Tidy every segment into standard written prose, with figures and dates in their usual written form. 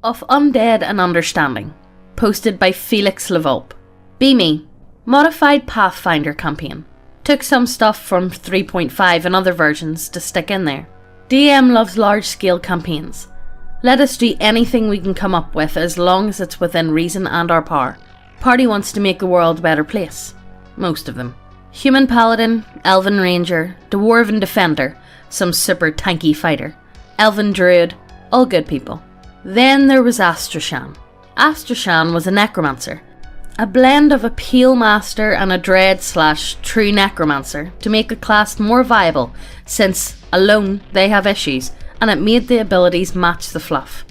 of Undead and Understanding, posted by Felix Levolpe. Be Me, modified Pathfinder campaign. Took some stuff from 3.5 and other versions to stick in there. DM loves large-scale campaigns. Let us do anything we can come up with as long as it's within reason and our power. Party wants to make the world a better place. Most of them. Human Paladin, Elven Ranger, Dwarven Defender, some super tanky fighter, Elven Druid, all good people. Then there was Astrishan. Astrishan was a necromancer. A blend of a peel master and a dread/true necromancer to make the class more viable, since, alone, they have issues, and it made the abilities match the fluff.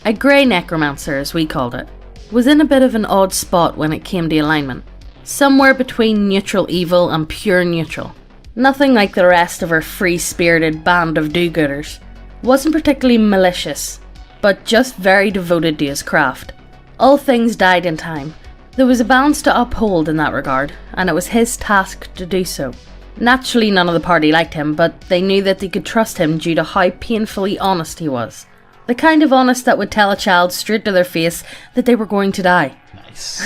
A grey necromancer, as we called it, was in a bit of an odd spot when it came to alignment. Somewhere between neutral evil and pure neutral. Nothing like the rest of our free-spirited band of do-gooders. Wasn't particularly malicious, but just very devoted to his craft. All things died in time. There was a balance to uphold in that regard, and it was his task to do so. Naturally, none of the party liked him, but they knew that they could trust him due to how painfully honest he was. The kind of honest that would tell a child straight to their face that they were going to die. Nice.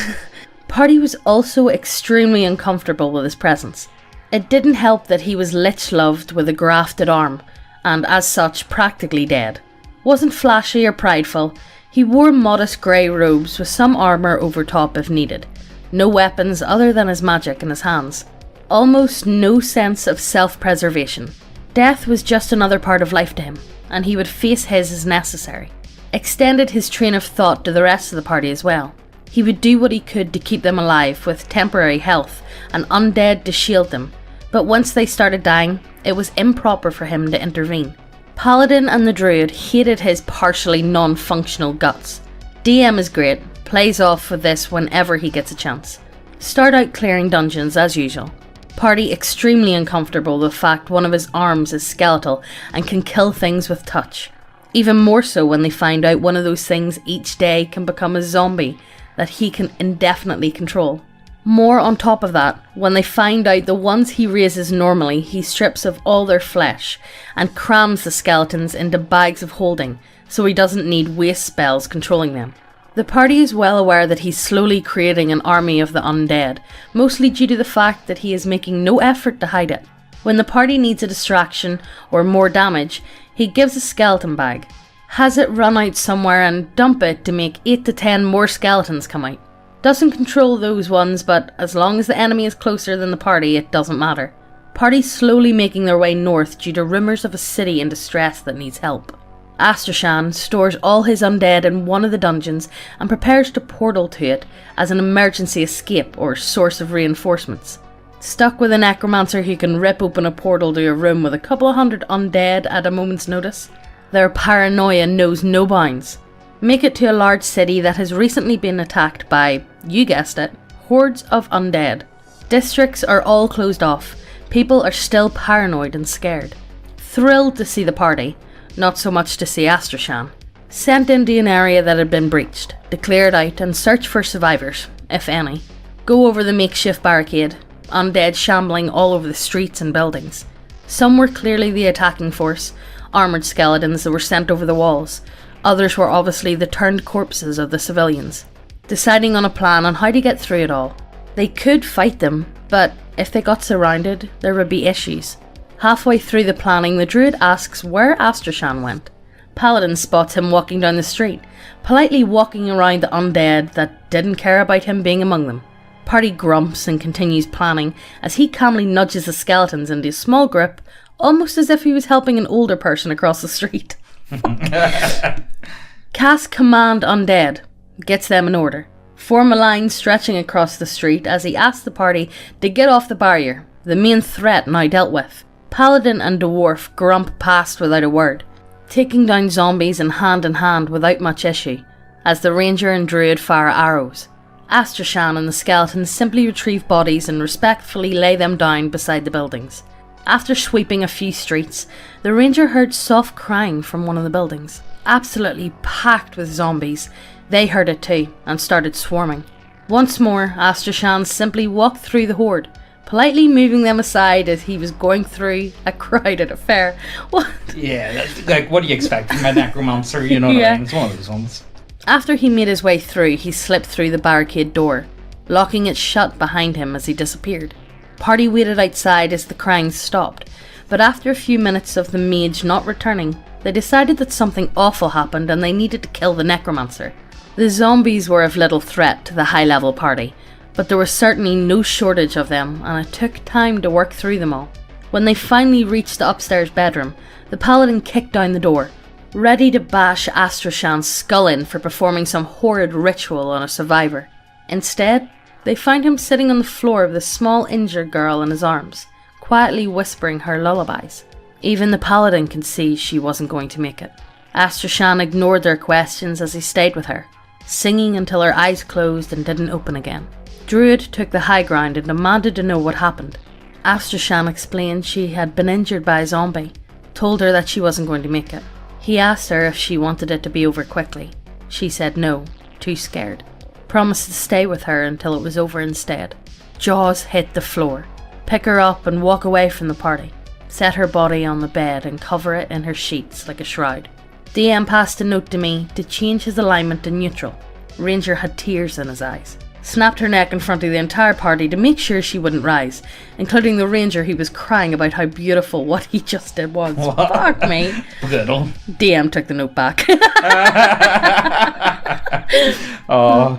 Party was also extremely uncomfortable with his presence. It didn't help that he was lich-loved with a grafted arm, and as such practically dead. Wasn't flashy or prideful. He wore modest grey robes with some armour over top if needed. No weapons other than his magic in his hands. Almost no sense of self-preservation. Death was just another part of life to him, and he would face his as necessary. Extended his train of thought to the rest of the party as well. He would do what he could to keep them alive with temporary health and undead to shield them, but once they started dying, it was improper for him to intervene. Paladin and the Druid hated his partially non-functional guts. DM is great, plays off with this whenever he gets a chance. Start out clearing dungeons as usual. Party extremely uncomfortable with the fact one of his arms is skeletal and can kill things with touch. Even more so when they find out one of those things each day can become a zombie that he can indefinitely control. More on top of that, when they find out the ones he raises normally he strips of all their flesh and crams the skeletons into bags of holding so he doesn't need waste spells controlling them. The party is well aware that he's slowly creating an army of the undead, mostly due to the fact that he is making no effort to hide it. When the party needs a distraction or more damage, he gives a skeleton bag, has it run out somewhere and dump it to make 8 to 10 more skeletons come out. Doesn't control those ones, but as long as the enemy is closer than the party, it doesn't matter. Party slowly making their way north due to rumours of a city in distress that needs help. Astrishan stores all his undead in one of the dungeons and prepares to portal to it as an emergency escape or source of reinforcements. Stuck with a necromancer who can rip open a portal to a room with a couple of hundred undead at a moment's notice, their paranoia knows no bounds. Make it to a large city that has recently been attacked by, you guessed it, hordes of undead. Districts are all closed off. People are still paranoid and scared. Thrilled to see the party, not so much to see Astrishan. Sent into an area that had been breached, to clear it out and search for survivors, if any. Go over the makeshift barricade, undead shambling all over the streets and buildings. Some were clearly the attacking force, armoured skeletons that were sent over the walls. Others were obviously the turned corpses of the civilians. Deciding on a plan on how to get through it all. They could fight them, but if they got surrounded, there would be issues. Halfway through the planning, the Druid asks where Astrishan went. Paladin spots him walking down the street, politely walking around the undead that didn't care about him being among them. Party grumps and continues planning as he calmly nudges the skeletons into a small group, almost as if he was helping an older person across the street. Cast Command Undead, gets them in order. Form a line stretching across the street as he asks the party to get off the barrier, the main threat now dealt with. Paladin and Dwarf grump past without a word, taking down zombies in hand without much issue, as the Ranger and Druid fire arrows. Astrishan and the skeletons simply retrieve bodies and respectfully lay them down beside the buildings. After sweeping a few streets, the Ranger heard soft crying from one of the buildings. Absolutely packed with zombies, they heard it too and started swarming. Once more, Astrishan simply walked through the horde, politely moving them aside as he was going through a crowd at a fair. What? Yeah, like what do you expect from a necromancer, you know what I mean? It's one of those ones. After he made his way through, he slipped through the barricade door, locking it shut behind him as he disappeared. Party waited outside as the crying stopped, but after a few minutes of the mage not returning, they decided that something awful happened and they needed to kill the necromancer. The zombies were of little threat to the high-level party, but there was certainly no shortage of them, and it took time to work through them all. When they finally reached the upstairs bedroom, the paladin kicked down the door, ready to bash Astrishan's skull in for performing some horrid ritual on a survivor. Instead, they find him sitting on the floor with a small injured girl in his arms, quietly whispering her lullabies. Even the paladin could see she wasn't going to make it. Astrishan ignored their questions as he stayed with her, singing until her eyes closed and didn't open again. Druid took the high ground and demanded to know what happened. Astrishan explained she had been injured by a zombie, told her that she wasn't going to make it. He asked her if she wanted it to be over quickly. She said no, too scared. Promised to stay with her until it was over instead. Jaws hit the floor. Pick her up and walk away from the party. Set her body on the bed and cover it in her sheets like a shroud. DM passed a note to me to change his alignment to neutral. Ranger had tears in his eyes. Snapped her neck in front of the entire party to make sure she wouldn't rise, including the ranger who was crying about how beautiful what he just did was. What? Fuck me. Little. DM took the note back. Oh.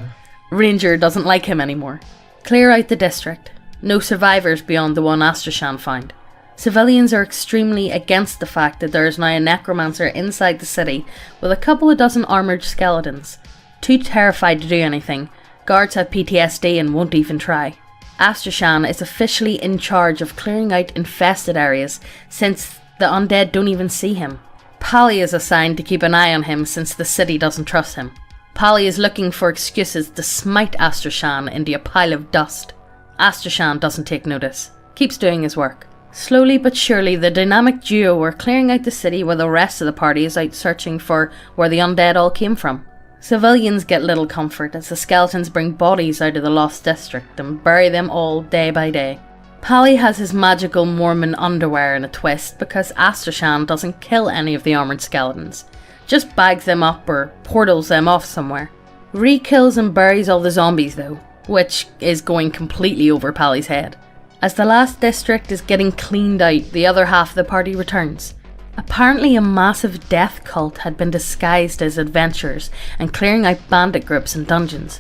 Ranger doesn't like him anymore. Clear out the district. No survivors beyond the one Astrishan found. Civilians are extremely against the fact that there is now a necromancer inside the city with a couple of dozen armoured skeletons. Too terrified to do anything, guards have PTSD and won't even try. Astrishan is officially in charge of clearing out infested areas since the undead don't even see him. Pally is assigned to keep an eye on him since the city doesn't trust him. Pally is looking for excuses to smite Astrishan into a pile of dust. Astrishan doesn't take notice, keeps doing his work. Slowly but surely the dynamic duo are clearing out the city while the rest of the party is out searching for where the undead all came from. Civilians get little comfort as the skeletons bring bodies out of the lost district and bury them all day by day. Pally has his magical Mormon underwear in a twist because Astrishan doesn't kill any of the armoured skeletons, just bags them up or portals them off somewhere. Re-kills and buries all the zombies though, which is going completely over Pally's head. As the last district is getting cleaned out, the other half of the party returns. Apparently a massive death cult had been disguised as adventurers and clearing out bandit groups and dungeons.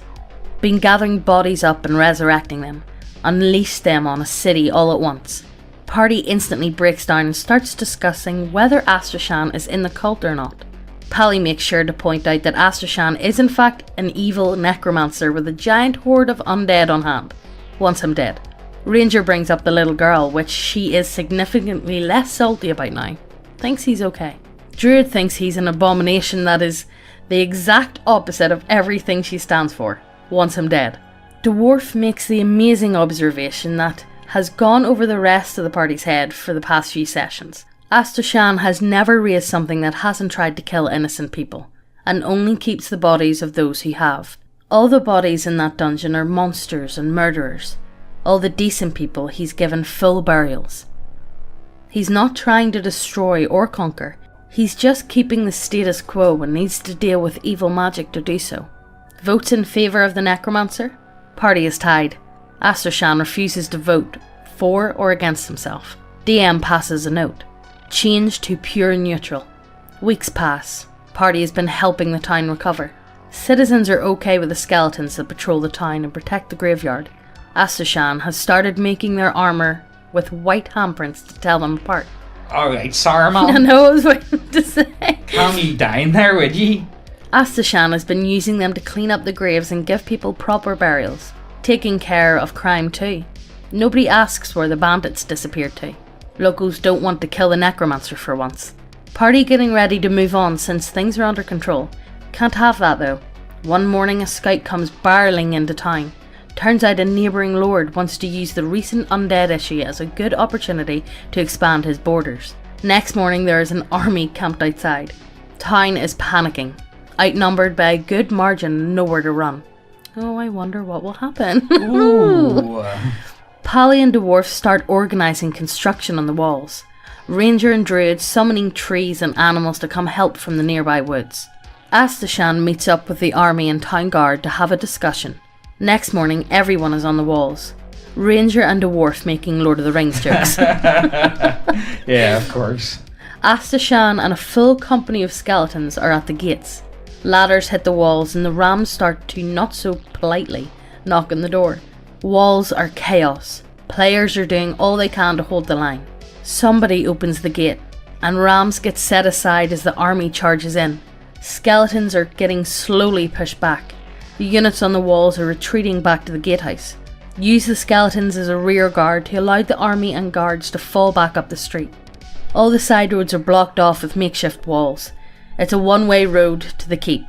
Been gathering bodies up and resurrecting them. Unleashed them on a city all at once. Party instantly breaks down and starts discussing whether Astrishan is in the cult or not. Pally makes sure to point out that Astrishan is in fact an evil necromancer with a giant horde of undead on hand. Wants him dead. Ranger brings up the little girl, which she is significantly less salty about now. Thinks he's okay. Druid thinks he's an abomination that is the exact opposite of everything she stands for. Wants him dead. Dwarf makes the amazing observation that has gone over the rest of the party's head for the past few sessions. Astrishan has never raised something that hasn't tried to kill innocent people, and only keeps the bodies of those who have. All the bodies in that dungeon are monsters and murderers. All the decent people he's given full burials. He's not trying to destroy or conquer, he's just keeping the status quo and needs to deal with evil magic to do so. Votes in favour of the necromancer? Party is tied. Astrishan refuses to vote for or against himself. DM passes a note. Change to pure neutral. Weeks pass. Party has been helping the town recover. Citizens are okay with the skeletons that patrol the town and protect the graveyard. Astrishan has started making their armour with white handprints to tell them apart. Alright, sorry man. I know I was waiting to say. Calm you down there, would ye? Astrishan has been using them to clean up the graves and give people proper burials. Taking care of crime too. Nobody asks where the bandits disappeared to. Locals don't want to kill the necromancer for once. Party getting ready to move on since things are under control. Can't have that though. One morning a scout comes barreling into town. Turns out a neighbouring lord wants to use the recent Undead issue as a good opportunity to expand his borders. Next morning there is an army camped outside. Tyne is panicking. Outnumbered by a good margin and nowhere to run. Oh, I wonder what will happen. Ooh. Pally and Dwarf start organising construction on the walls. Ranger and Druid summoning trees and animals to come help from the nearby woods. Astrishan meets up with the army and town guard to have a discussion. Next morning, everyone is on the walls. Ranger and dwarf making Lord of the Rings jokes. Yeah, of course. Astrishan and a full company of skeletons are at the gates. Ladders hit the walls and the rams start to, not so politely, knock on the door. Walls are chaos. Players are doing all they can to hold the line. Somebody opens the gate, and rams get set aside as the army charges in. Skeletons are getting slowly pushed back. The units on the walls are retreating back to the gatehouse. Use the skeletons as a rear guard to allow the army and guards to fall back up the street. All the side roads are blocked off with makeshift walls. It's a one-way road to the keep.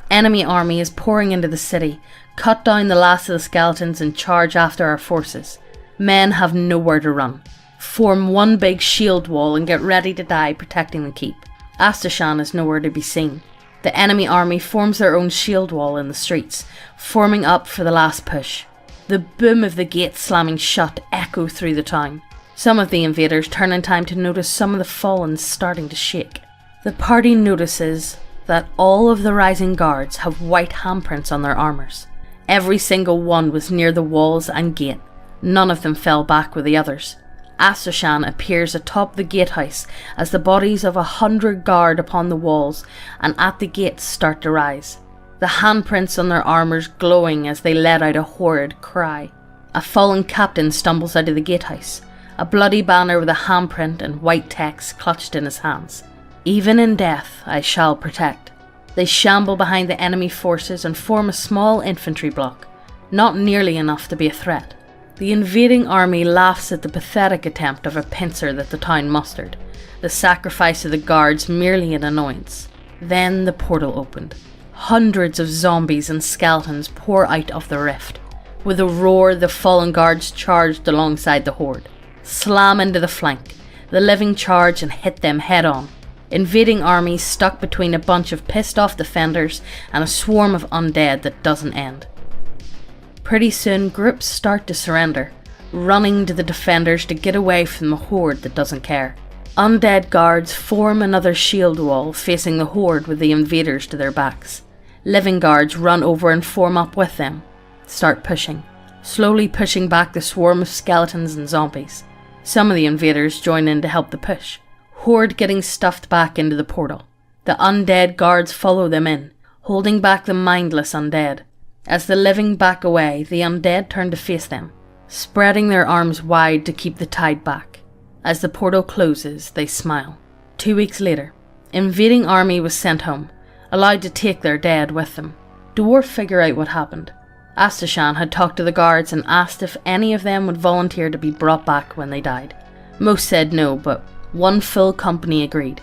Enemy army is pouring into the city, cut down the last of the skeletons and charge after our forces. Men have nowhere to run. Form one big shield wall and get ready to die protecting the keep. Astrishan is nowhere to be seen. The enemy army forms their own shield wall in the streets, forming up for the last push. The boom of the gate slamming shut echo through the town. Some of the invaders turn in time to notice some of the fallen starting to shake. The party notices that all of the rising guards have white handprints on their armours. Every single one was near the walls and gate. None of them fell back with the others. Astrishan appears atop the gatehouse as the bodies of 100 guard upon the walls and at the gates start to rise. The handprints on their armours glowing as they let out a horrid cry. A fallen captain stumbles out of the gatehouse, a bloody banner with a handprint and white text clutched in his hands. Even in death I shall protect. They shamble behind the enemy forces and form a small infantry block, not nearly enough to be a threat. The invading army laughs at the pathetic attempt of a pincer that the town mustered, the sacrifice of the guards merely an annoyance. Then the portal opened. Hundreds of zombies and skeletons pour out of the rift. With a roar, the fallen guards charged alongside the horde. Slam into the flank. The living charge and hit them head on. Invading armies stuck between a bunch of pissed off defenders and a swarm of undead that doesn't end. Pretty soon, groups start to surrender, running to the defenders to get away from the horde that doesn't care. Undead guards form another shield wall facing the horde with the invaders to their backs. Living guards run over and form up with them. Start pushing, slowly pushing back the swarm of skeletons and zombies. Some of the invaders join in to help the push. Horde getting stuffed back into the portal. The undead guards follow them in, holding back the mindless undead. As the living back away, the undead turn to face them, spreading their arms wide to keep the tide back. As the portal closes, they smile. 2 weeks later, invading army was sent home, allowed to take their dead with them. Dwarf figure out what happened. Astrishan had talked to the guards and asked if any of them would volunteer to be brought back when they died. Most said no, but one full company agreed.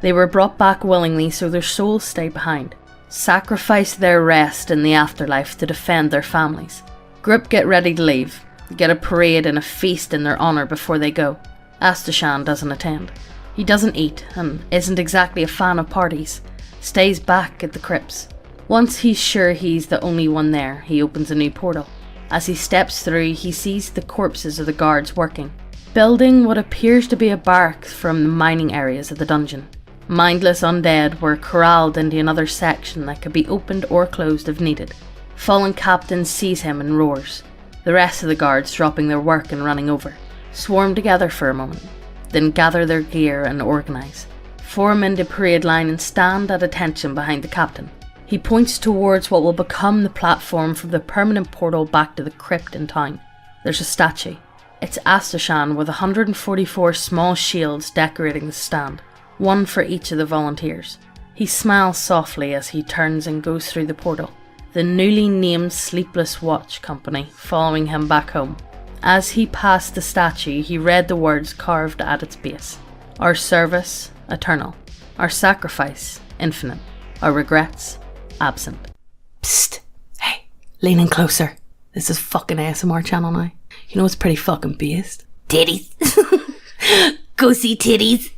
They were brought back willingly so their souls stayed behind. Sacrifice their rest in the afterlife to defend their families. Group get ready to leave, get a parade and a feast in their honour before they go. Astrishan doesn't attend. He doesn't eat and isn't exactly a fan of parties. Stays back at the crypts. Once he's sure he's the only one there, he opens a new portal. As he steps through, he sees the corpses of the guards working, building what appears to be a barracks from the mining areas of the dungeon. Mindless undead were corralled into another section that could be opened or closed if needed. Fallen captain sees him and roars. The rest of the guards dropping their work and running over, swarm together for a moment, then gather their gear and organise, form into parade line and stand at attention behind the captain. He points towards what will become the platform from the permanent portal back to the crypt in town. There's a statue. It's Astrishan with 144 small shields decorating the stand, one for each of the volunteers. He smiles softly as he turns and goes through the portal, the newly named Sleepless Watch Company following him back home. As he passed the statue, he read the words carved at its base. Our service, eternal. Our sacrifice, infinite. Our regrets, absent. Psst. Hey, lean in closer. This is fucking ASMR channel now. You know what's pretty fucking based? Titties. Go see titties.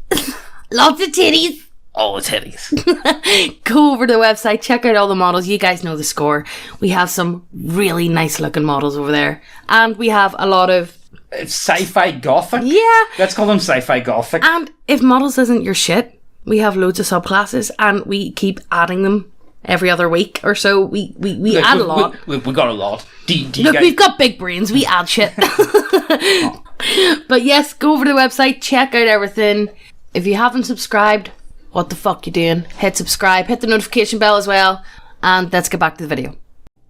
Lots of titties. All the titties. Go over to the website, check out all the models. You guys know the score. We have some really nice looking models over there. And we have a lot of... It's sci-fi gothic? Yeah. Let's call them sci-fi gothic. And if models isn't your shit, We have loads of subclasses and we keep adding them every other week or so. We add a lot. We got a lot. Look, we've got big brains. We add shit. But yes, go over to the website, check out everything. If you haven't subscribed, what the fuck you doing? Hit subscribe, hit the notification bell as well, and let's get back to the video.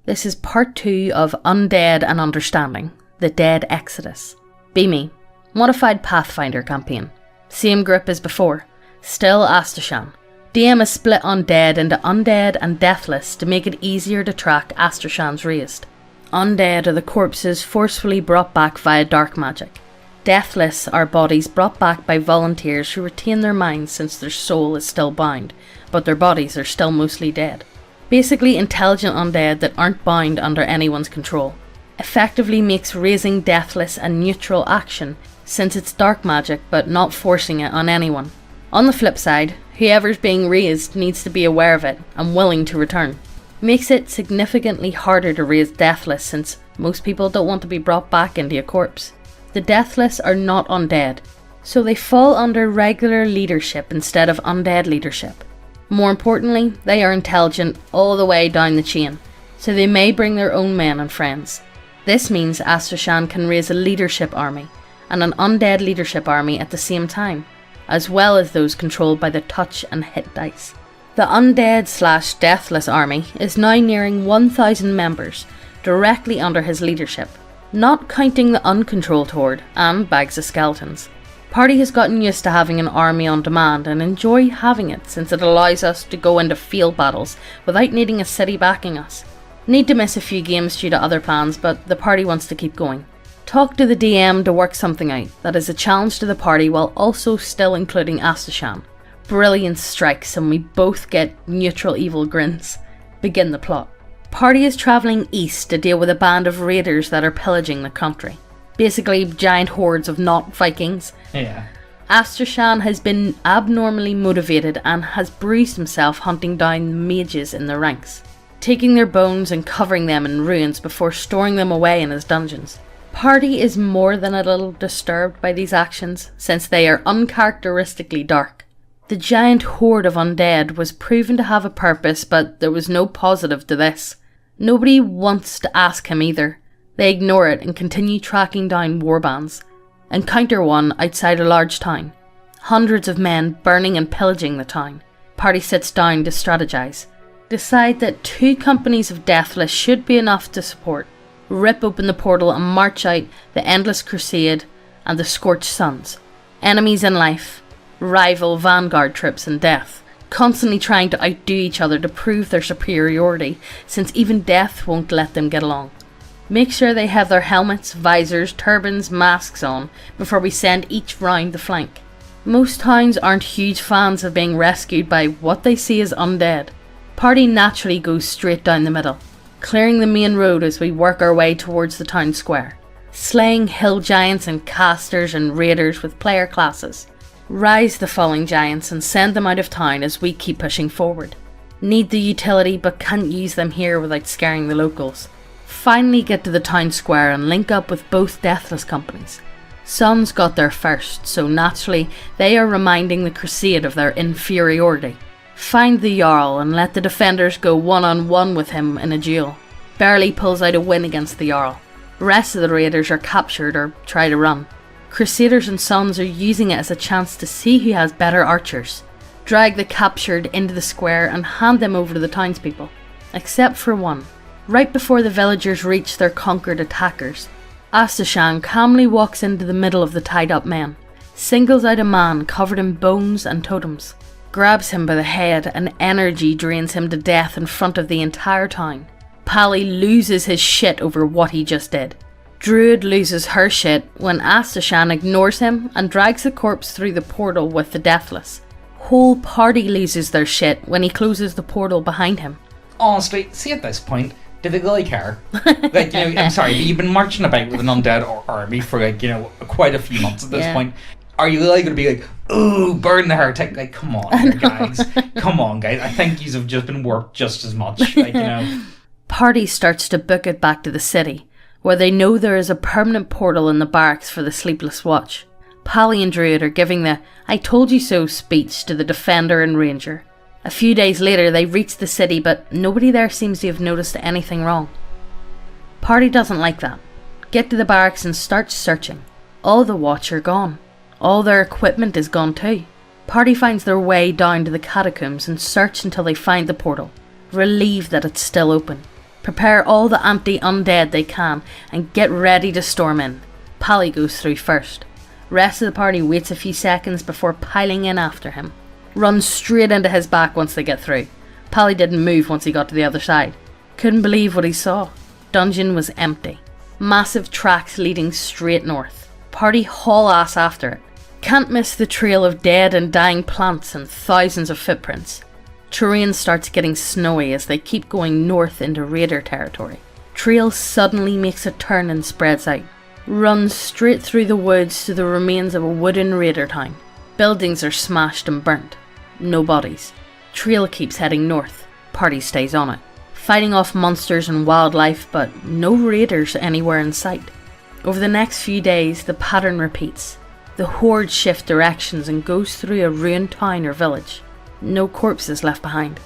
This is part 2 of Undead and Understanding, the Dead Exodus. Be Me, modified Pathfinder campaign. Same group as before, still Astrishan. DM is split Undead into Undead and Deathless to make it easier to track Astrishan's raised. Undead are the corpses forcefully brought back via dark magic. Deathless are bodies brought back by volunteers who retain their minds since their soul is still bound, but their bodies are still mostly dead. Basically intelligent undead that aren't bound under anyone's control. Effectively makes raising Deathless a neutral action since it's dark magic but not forcing it on anyone. On the flip side, whoever's being raised needs to be aware of it and willing to return. Makes it significantly harder to raise Deathless since most people don't want to be brought back into a corpse. The Deathless are not undead, so they fall under regular leadership instead of undead leadership. More importantly, they are intelligent all the way down the chain, so they may bring their own men and friends. This means Astrishan can raise a leadership army and an undead leadership army at the same time, as well as those controlled by the touch and hit dice. The Undead/Deathless army is now nearing 1,000 members, directly under his leadership, not counting the uncontrolled horde and bags of skeletons. Party has gotten used to having an army on demand and enjoy having it since it allows us to go into field battles without needing a city backing us. Need to miss a few games due to other plans, but the party wants to keep going. Talk to the DM to work something out that is a challenge to the party while also still including Astrishan. Brilliance strikes and we both get neutral evil grins. Begin the plot. Party is travelling east to deal with a band of raiders that are pillaging the country. Basically giant hordes of not Vikings. Yeah. Astrishan has been abnormally motivated and has bruised himself hunting down mages in the ranks, taking their bones and covering them in ruins before storing them away in his dungeons. Party is more than a little disturbed by these actions since they are uncharacteristically dark. The giant horde of undead was proven to have a purpose, but there was no positive to this. Nobody wants to ask him either. They ignore it and continue tracking down warbands. Encounter one outside a large town. Hundreds of men burning and pillaging the town. Party sits down to strategize. Decide that 2 companies of Deathless should be enough to support. Rip open the portal and march out the Endless Crusade and the Scorched Suns. Enemies in life. Rival vanguard troops in death. Constantly trying to outdo each other to prove their superiority, since even death won't let them get along. Make sure they have their helmets, visors, turbans, masks on before we send each round the flank. Most towns aren't huge fans of being rescued by what they see as undead. Party naturally goes straight down the middle, clearing the main road as we work our way towards the town square, slaying hill giants and casters and raiders with player classes. Rise the falling giants and send them out of town as we keep pushing forward. Need the utility but can't use them here without scaring the locals. Finally get to the town square and link up with both Deathless companies. Suns got there first, so naturally they are reminding the Crusade of their inferiority. Find the Jarl and let the defenders go one-on-one with him in a duel. Barely pulls out a win against the Jarl. Rest of the raiders are captured or try to run. Crusaders and Suns are using it as a chance to see who has better archers. Drag the captured into the square and hand them over to the townspeople. Except for one. Right before the villagers reach their conquered attackers, Astrishan calmly walks into the middle of the tied up men, singles out a man covered in bones and totems, grabs him by the head and energy drains him to death in front of the entire town. Pally loses his shit over what he just did. Druid loses her shit when Astrishan ignores him and drags the corpse through the portal with the Deathless. Whole party loses their shit when he closes the portal behind him. Honestly, see at this point, do they really care? Like, you know, I'm sorry, you've been marching about with an undead army for like, you know, quite a few months at this point. Are you really going to be like, ooh, burn the heretic? Like, come on here, guys. Come on, guys. I think yous have just been warped just as much. Like, you know. Party starts to book it back to the city, where they know there is a permanent portal in the barracks for the Sleepless Watch. Pally and Druid are giving the "I told you so" speech to the Defender and Ranger. A few days later they reach the city, but nobody there seems to have noticed anything wrong. Party doesn't like that. Get to the barracks and start searching. All the watch are gone. All their equipment is gone too. Party finds their way down to the catacombs and search until they find the portal, relieved that it's still open. Prepare all the anti-undead they can and get ready to storm in. Pally goes through first. Rest of the party waits a few seconds before piling in after him. Runs straight into his back once they get through. Pally didn't move once he got to the other side. Couldn't believe what he saw. Dungeon was empty. Massive tracks leading straight north. Party haul ass after it. Can't miss the trail of dead and dying plants and thousands of footprints. Terrain starts getting snowy as they keep going north into raider territory. Trail suddenly makes a turn and spreads out. Runs straight through the woods to the remains of a wooden raider town. Buildings are smashed and burnt. No bodies. Trail keeps heading north. Party stays on it. Fighting off monsters and wildlife, but no raiders anywhere in sight. Over the next few days, the pattern repeats. The horde shift directions and goes through a ruined town or village. No corpses left behind.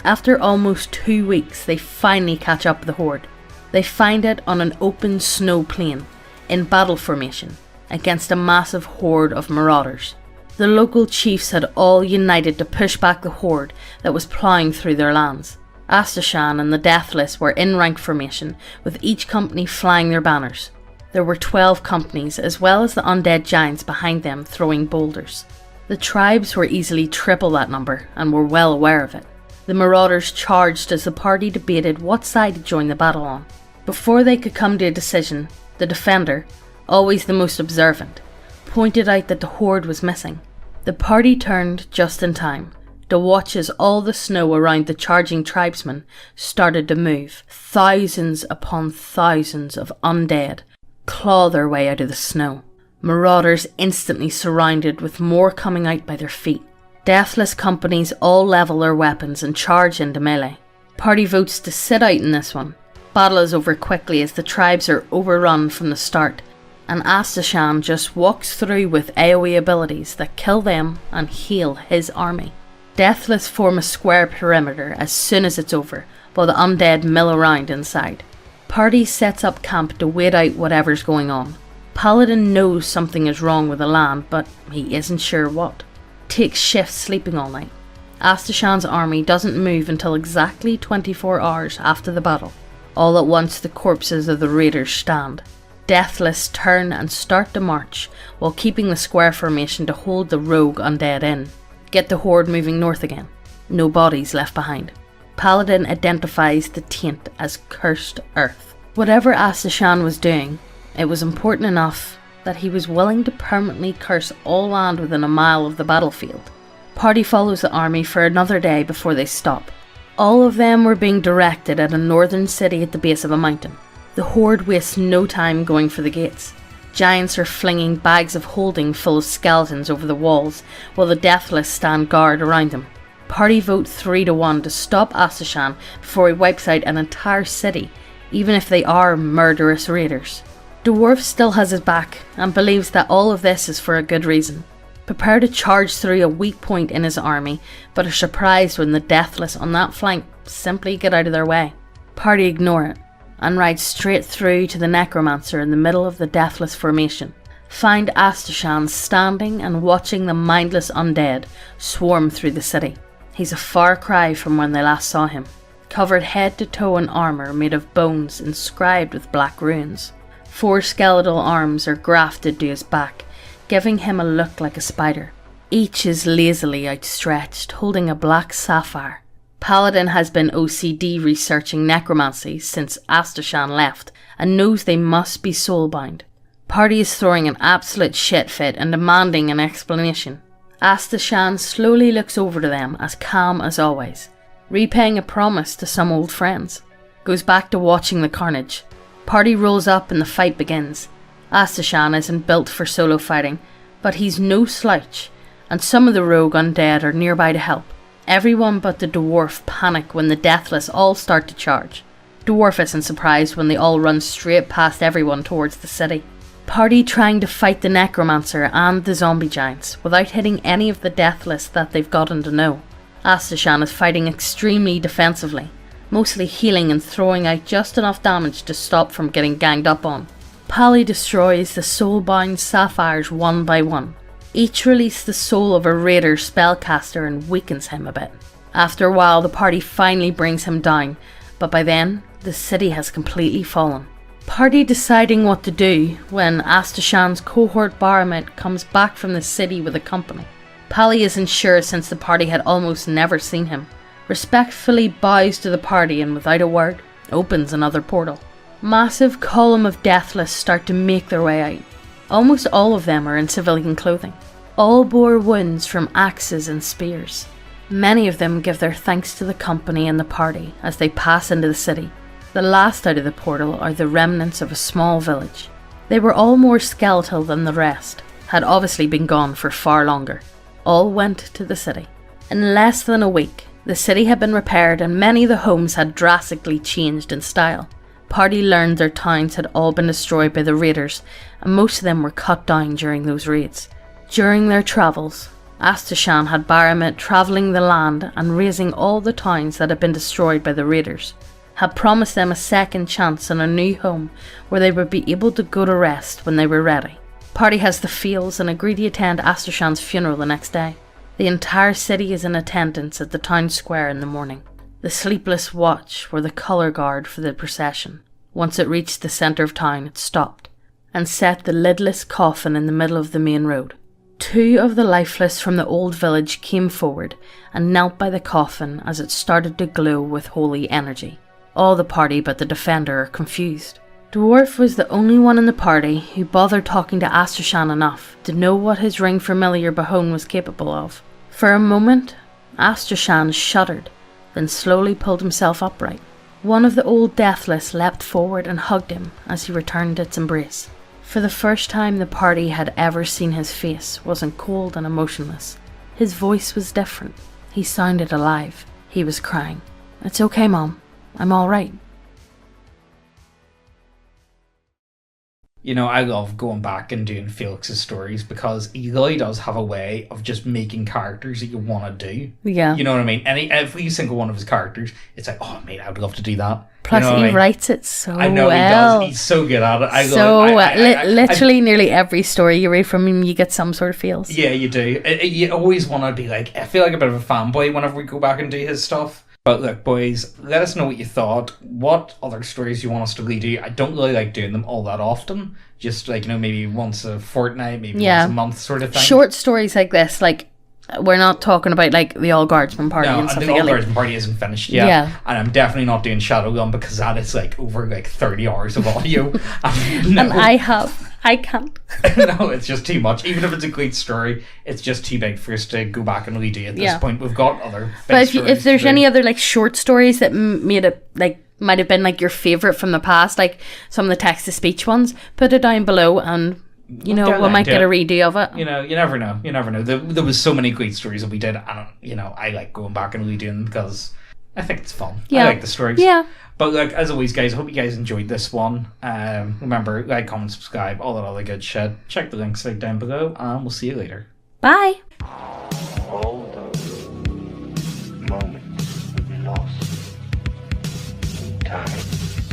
After almost 2 weeks, they finally catch up with the horde. They find it on an open snow plain, in battle formation, against a massive horde of marauders. The local chiefs had all united to push back the horde that was ploughing through their lands. Astrishan and the Deathless were in rank formation, with each company flying their banners. There were 12 companies, as well as the undead giants behind them throwing boulders. The tribes were easily triple that number, and were well aware of it. The marauders charged as the party debated what side to join the battle on. Before they could come to a decision, the Defender, always the most observant, pointed out that the horde was missing. The party turned just in time to watch as all the snow around the charging tribesmen started to move. Thousands upon thousands of undead claw their way out of the snow. Marauders instantly surrounded, with more coming out by their feet. Deathless companies all level their weapons and charge into melee. Party votes to sit out in this one. Battle is over quickly as the tribes are overrun from the start, and Astrishan just walks through with AoE abilities that kill them and heal his army. Deathless form a square perimeter as soon as it's over, while the undead mill around inside. Party sets up camp to wait out whatever's going on. Paladin knows something is wrong with the land, but he isn't sure what. Takes shifts sleeping all night. Astrishan's army doesn't move until exactly 24 hours after the battle. All at once the corpses of the raiders stand. Deathless turn and start to march, while keeping the square formation to hold the rogue undead in. Get the horde moving north again. No bodies left behind. Paladin identifies the taint as cursed earth. Whatever Astrishan was doing, it was important enough that he was willing to permanently curse all land within a mile of the battlefield. Party follows the army for another day before they stop. All of them were being directed at a northern city at the base of a mountain. The horde wastes no time going for the gates. Giants are flinging bags of holding full of skeletons over the walls, while the Deathless stand guard around them. Party vote 3-1 to stop Astrishan before he wipes out an entire city, even if they are murderous raiders. Dwarf still has his back and believes that all of this is for a good reason. Prepare to charge through a weak point in his army, but are surprised when the Deathless on that flank simply get out of their way. Party ignore it and ride straight through to the necromancer in the middle of the Deathless formation. Find Astrishan standing and watching the mindless undead swarm through the city. He's a far cry from when they last saw him, covered head to toe in armour made of bones inscribed with black runes. 4 skeletal arms are grafted to his back, giving him a look like a spider. Each is lazily outstretched, holding a black sapphire. Paladin has been OCD researching necromancy since Astrishan left, and knows they must be soulbound. Party is throwing an absolute shit fit and demanding an explanation. Astrishan slowly looks over to them, as calm as always, repaying a promise to some old friends. Goes back to watching the carnage. Party rolls up and the fight begins. Astrishan isn't built for solo fighting, but he's no slouch, and some of the rogue undead are nearby to help. Everyone but the dwarf panic when the Deathless all start to charge. Dwarf isn't surprised when they all run straight past everyone towards the city. Party trying to fight the necromancer and the zombie giants without hitting any of the deathless that they've gotten to know. Astrishan is fighting extremely defensively, mostly healing and throwing out just enough damage to stop from getting ganged up on. Pally destroys the soulbound sapphires one by one. Each release the soul of a raider spellcaster and weakens him a bit. After a while, the party finally brings him down, but by then, the city has completely fallen. Party deciding what to do when Astrishan's cohort Bahamut comes back from the city with a company. Pally isn't sure since the party had almost never seen him. Respectfully bows to the party and without a word, opens another portal. Massive column of deathless start to make their way out. Almost all of them are in civilian clothing. All bore wounds from axes and spears. Many of them give their thanks to the company and the party as they pass into the city. The last out of the portal are the remnants of a small village. They were all more skeletal than the rest, had obviously been gone for far longer. All went to the city. In less than a week, the city had been repaired and many of the homes had drastically changed in style. Party learned their towns had all been destroyed by the raiders, and most of them were cut down during those raids. During their travels, Astrishan had Bahamut travelling the land and razing all the towns that had been destroyed by the raiders, had promised them a second chance and a new home where they would be able to go to rest when they were ready. Party has the feels and agreed to attend Astrishan's funeral the next day. The entire city is in attendance at the town square in the morning. The sleepless watch were the colour guard for the procession. Once it reached the centre of town, it stopped and set the lidless coffin in the middle of the main road. 2 of the lifeless from the old village came forward and knelt by the coffin as it started to glow with holy energy. All the party but the defender are confused. Dwarf was the only one in the party who bothered talking to Astrishan enough to know what his ring familiar Bahone was capable of. For a moment, Astrishan shuddered, then slowly pulled himself upright. One of the old deathless leapt forward and hugged him as he returned its embrace. For the first time the party had ever seen his face wasn't cold and emotionless. His voice was different. He sounded alive. He was crying. "It's okay, Mom. I'm alright." You know, I love going back and doing Felix's stories because he really does have a way of just making characters that you want to do. Yeah. You know what I mean? Every single one of his characters, it's like, oh, mate, I would love to do that. Plus, you know he I mean? writes it so well. I know he does. He's so good at it. Literally nearly every story you read from him, you get some sort of feels. Yeah, you do. You always want to be like, I feel like a bit of a fanboy whenever we go back and do his stuff. But look, boys, let us know what you thought. What other stories you want us to redo? I don't really like doing them all that often. Just like, you know, maybe once a fortnight, maybe once a month sort of thing. Short stories like this, like, we're not talking about like the All Guardsman Party and stuff like that. No, the All Guardsman Party isn't finished yet. Yeah. And I'm definitely not doing Shadowgun because that is like over like 30 hours of audio. And I can't. No, it's just too much. Even if it's a great story, it's just too big for us to go back and redo at this point. We've got other big stories. But if there's any other like short stories that made it like might have been like your favourite from the past, like some of the text-to-speech ones, put it down below and you know, we might get a redo of it. You know, you never know. You never know. There was so many great stories that we did, and you know, I like going back and redoing them because I think it's fun. Yeah. I like the stories. Yeah. But like as always, guys, I hope you guys enjoyed this one. Remember, like, comment, subscribe, all that other good shit. Check the links like down below, and we'll see you later. Bye. All those moments we lost in time.